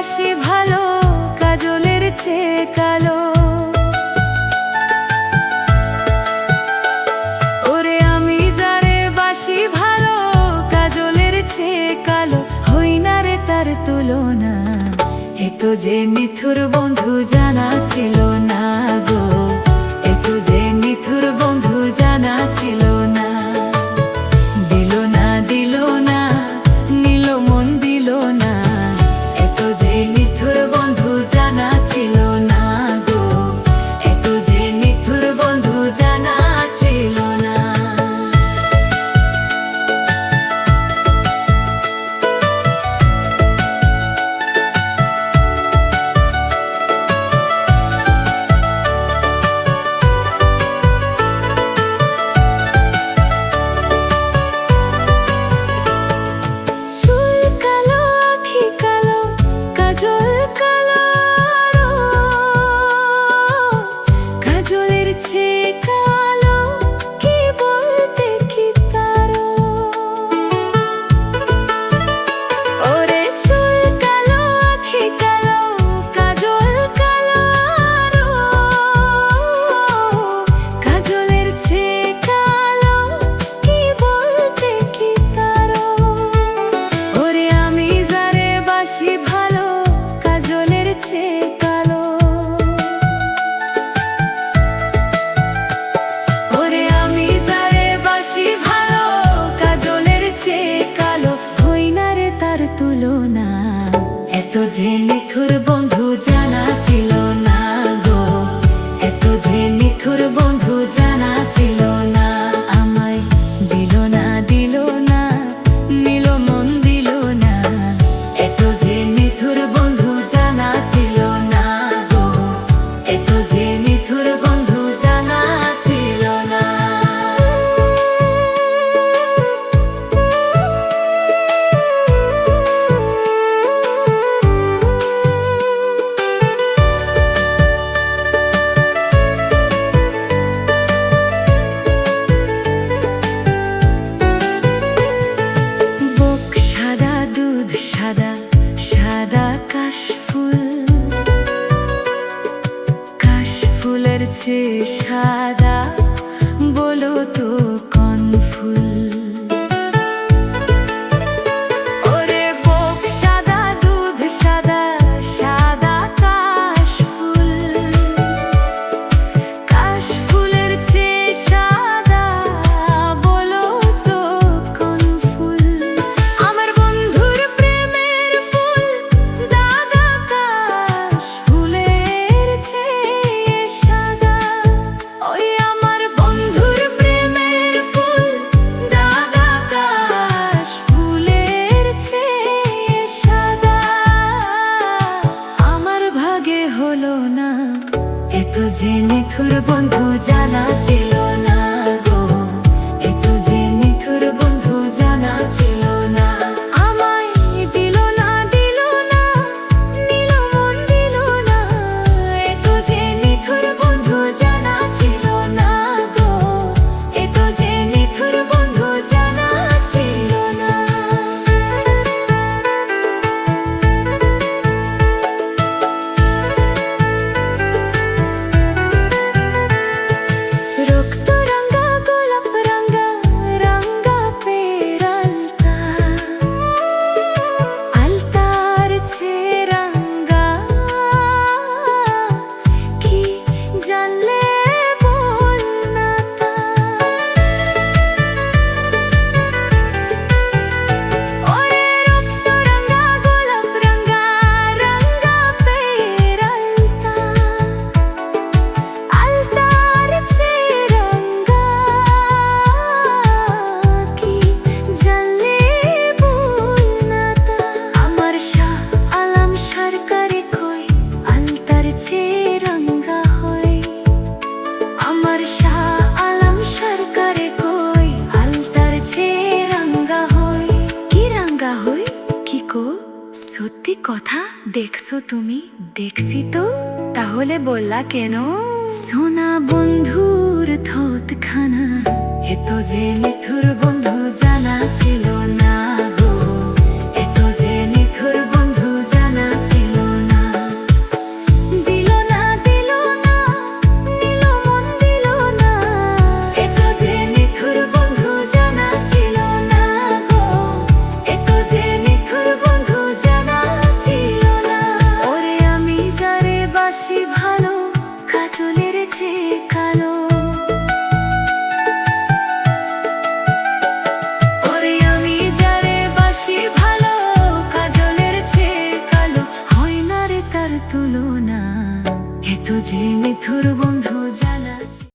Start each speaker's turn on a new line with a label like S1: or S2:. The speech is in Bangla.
S1: বাসি ভালো কাজলের চেয়ে কালো। ওরে আমি যারে বাসি ভালো কাজলের চেয়ে কালো, হই না রে তার তুলনা। এ তো যে নিথুর বন্ধু জানা ছিল না গো, এ তো যে নিথুর বন্ধু জানা ছিল না। দিল না দিল না নিল মন দিল না, এ তো যে নিথুর বন্ধু জানা ছিল না গো, এ তো যে নিথুর বন্ধু জানা ছিল না। তুলনা এত যে নিথুর বন্ধু জানা ছিল না গো, এত যে নিথুর বন্ধু জানা ছিল না। আমায় দিল না দিল না নিল মন দিল না, এত যে নিথুর বন্ধু জানা ছিল না গো, এত যে নিথুর বন্ধু জানা ছিল না। সাদা সাদা কাশফুল, কাশফুলের চেয়ে সাদা বলো তো কোন ফুল? ওরে বুক সাদা দুধ সাদা সাদা কাশফুল, কাশফুলের চেয়ে সাদা বলো তো কোন ফুল? আমার বন্ধুর প্রেমের ফুল দাগা কাশফুলের চেয়ে সাদা। ওই আমার বন্ধুর প্রেমের ফুল দাগা কাশফুলের চেয়ে সাদা। আমার ভাগে হলো না, এত যে নিথুর বন্ধু জানা ছিল না গো, এত যে নিথুর বন্ধু জানা ছিল না। আমায় দিল না দিল না নিল মন দিল না, এত যে নিথুর বন্ধু জানা ছিল না গো, এত যে নিথুর বন্ধু জানা ছিল না। রক্ত রঙা গোলাপ রঙা রঙা পেরালতা, আলতার চেয়ে রঙা কি জানলে বল না তা? ওরে রক্ত রঙা গোলাপ রঙা রঙা পেরালতা, আলতার চেয়ে রঙা কি জানলে বল না তা? আমার শাহ আলম সরকারে কই আলতার চেয়ে রঙা হয়, আমার শাহ আলম সরকারে কই আলতার চেয়ে রঙা হয়। কি রঙা হয় কি কো? সত্যি কথা দেখছো তুমি? দেখছি তো, তাহলে বললা কেন? সোনা বন্ধুর থত খানা, এত যে নিথুর বন্ধু জানা ছিল না গো, এত যে নিথুর বন্ধু জানা ছিল তুলনা। এ তো যে নিথুর বন্ধু জানা